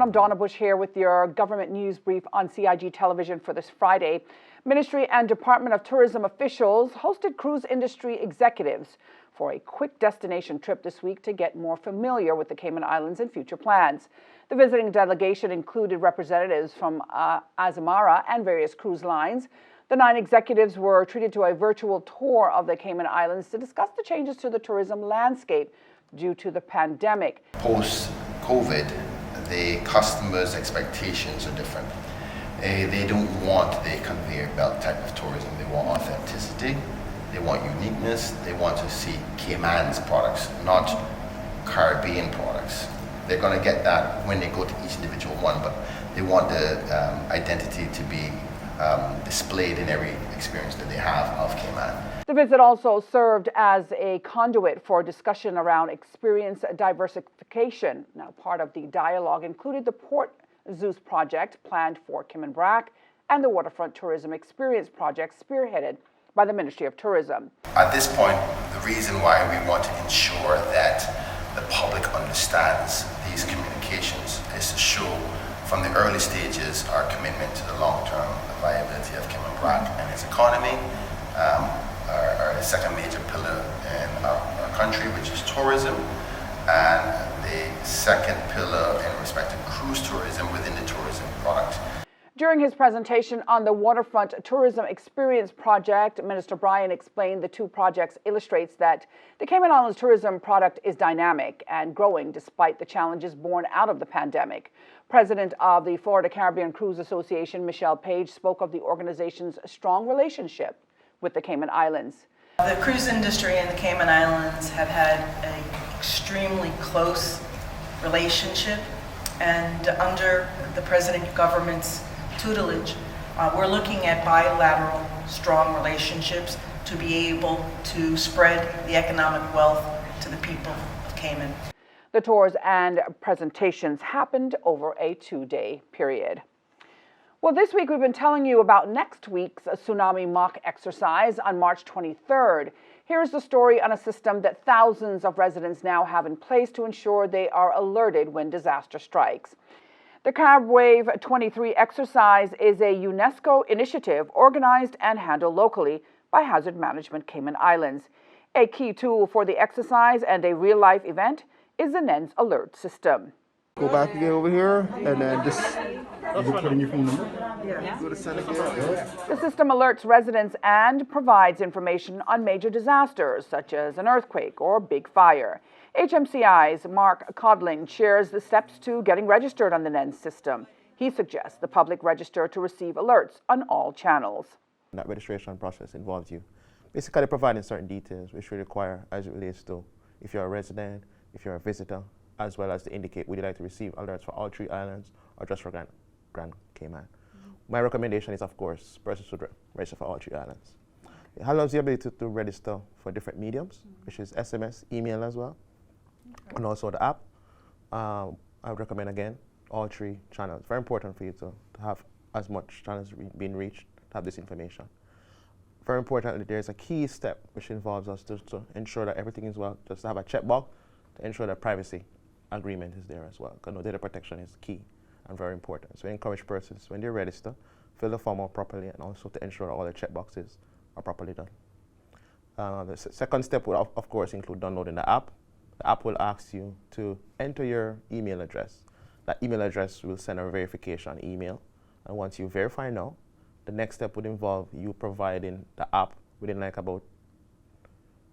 everyone. I'm Donna Bush here with your government news brief on CIG television for this Friday. Ministry and Department of Tourism officials hosted cruise industry executives for a quick destination trip this week to get more familiar with the Cayman Islands and future plans. The visiting delegation included representatives from Azamara and various cruise lines. The 9 executives were treated to a virtual tour of the Cayman Islands to discuss the changes to the tourism landscape due to the pandemic. Post-COVID, the customers' expectations are different. They don't want the conveyor belt type of tourism. They want authenticity, they want uniqueness, they want to see Cayman's products, not Caribbean products. They're going to get that when they go to each individual one, but they want the identity to be displayed in every experience that they have of Cayman. The visit also served as a conduit for discussion around experience diversification. Now, part of the dialogue included the Port Zeus project planned for Cayman and the Waterfront Tourism Experience project spearheaded by the Ministry of Tourism. At this point, the reason why we want to ensure that the public understands these communications is to show from the early stages our commitment to the long-term viability of Cayman and its economy, our second major pillar in our country, which is tourism, and the second pillar in respect to cruise tourism within the tourism product. During his presentation on the Waterfront Tourism Experience project, Minister Bryan explained the 2 projects illustrates that the Cayman Islands tourism product is dynamic and growing despite the challenges born out of the pandemic. President of the Florida Caribbean Cruise Association, Michelle Page, spoke of the organization's strong relationship with the Cayman Islands. The cruise industry in the Cayman Islands have had an extremely close relationship, and under the present government's tutelage, we're looking at bilateral, strong relationships to be able to spread the economic wealth to the people of Cayman. The tours and presentations happened over a 2-day period. Well, this week we've been telling you about next week's Tsunami Mock Exercise on March 23rd. Here's the story on a system that thousands of residents now have in place to ensure they are alerted when disaster strikes. The Carib Wave 23 exercise is a UNESCO initiative organized and handled locally by Hazard Management Cayman Islands. A key tool for the exercise and a real-life event is the NENS alert system. Go back again over here, and then just put in your phone number. Yeah. Go to send again. The system alerts residents and provides information on major disasters such as an earthquake or big fire. HMCI's Mark Codling shares the steps to getting registered on the NENS system. He suggests the public register to receive alerts on all channels. That registration process involves you basically providing certain details which we require as it relates to if you're a resident, if you're a visitor, as well as to indicate would you like to receive alerts for all 3 islands or just for Grand Cayman. My recommendation is, of course, persons should register for all 3 islands. It allows the ability to register for different mediums, which is SMS, email as well, and also the app. I would recommend, again, all 3 channels. Very important for you to have as much channels being reached to have this information. Very importantly, there's a key step which involves us to ensure that everything is well, just to have a checkbox to ensure that privacy agreement is there as well, because no data protection is key and very important. So we encourage persons, when they register, fill the form out properly, and also to ensure that all the checkboxes are properly done. The second step will, of course, include downloading the app. The app will ask you to enter your email address. That email address will send a verification email, and once you verify now, the next step would involve you providing the app within like about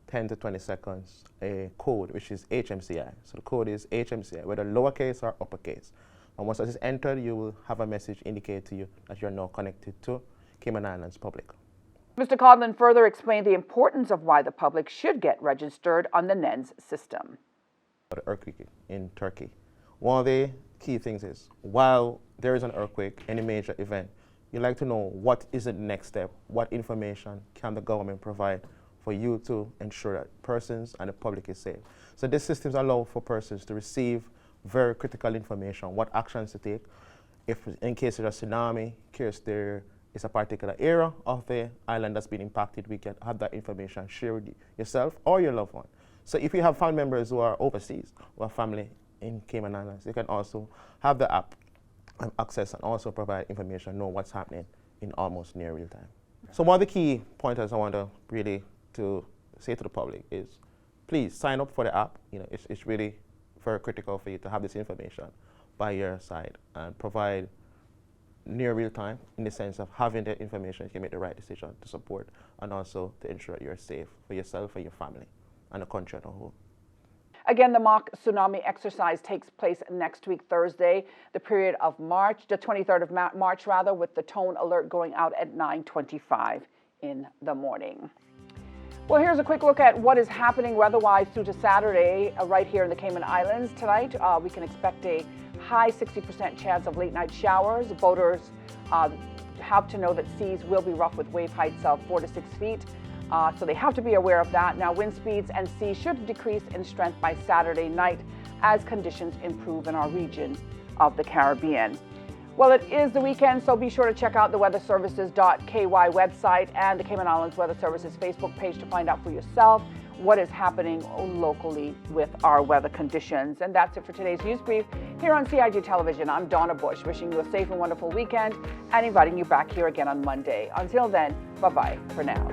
10 to 20 seconds a code, which is HMCI. So the code is HMCI, whether lowercase or uppercase. And once that is entered, you will have a message indicate to you that you're now connected to Cayman Islands Public. Mr. Codlin further explained the importance of why the public should get registered on the NENS system. The earthquake in Turkey. One of the key things is, while there is an earthquake, any major event, you like to know what is the next step, what information can the government provide for you to ensure that persons and the public is safe. So these systems allow for persons to receive very critical information, what actions to take. If in case there's a tsunami, in case there is a particular area of the island that's been impacted, we can have that information shared with yourself or your loved one. So if you have family members who are overseas or family in Cayman Islands, they can also have the app and access and also provide information, know what's happening in almost near real time. So one of the key pointers I want to really to say to the public is, please sign up for the app. It's really very critical for you to have this information by your side and provide near real time in the sense of having the information you can make the right decision to support and also to ensure that you're safe for yourself and your family and the country as a whole. Again, the mock tsunami exercise takes place next week, Thursday, the period of March, the 23rd of March, with the tone alert going out at 9:25 in the morning. Well, here's a quick look at what is happening weather-wise through to Saturday right here in the Cayman Islands. Tonight, we can expect a high 60% chance of late-night showers. Boaters have to know that seas will be rough with wave heights of 4 to 6 feet. So they have to be aware of that. Now, wind speeds and seas should decrease in strength by Saturday night as conditions improve in our region of the Caribbean. Well, it is the weekend, so be sure to check out the weatherservices.ky website and the Cayman Islands Weather Services Facebook page to find out for yourself what is happening locally with our weather conditions. And that's it for today's news brief here on CIG Television. I'm Donna Bush, wishing you a safe and wonderful weekend and inviting you back here again on Monday. Until then, bye-bye for now.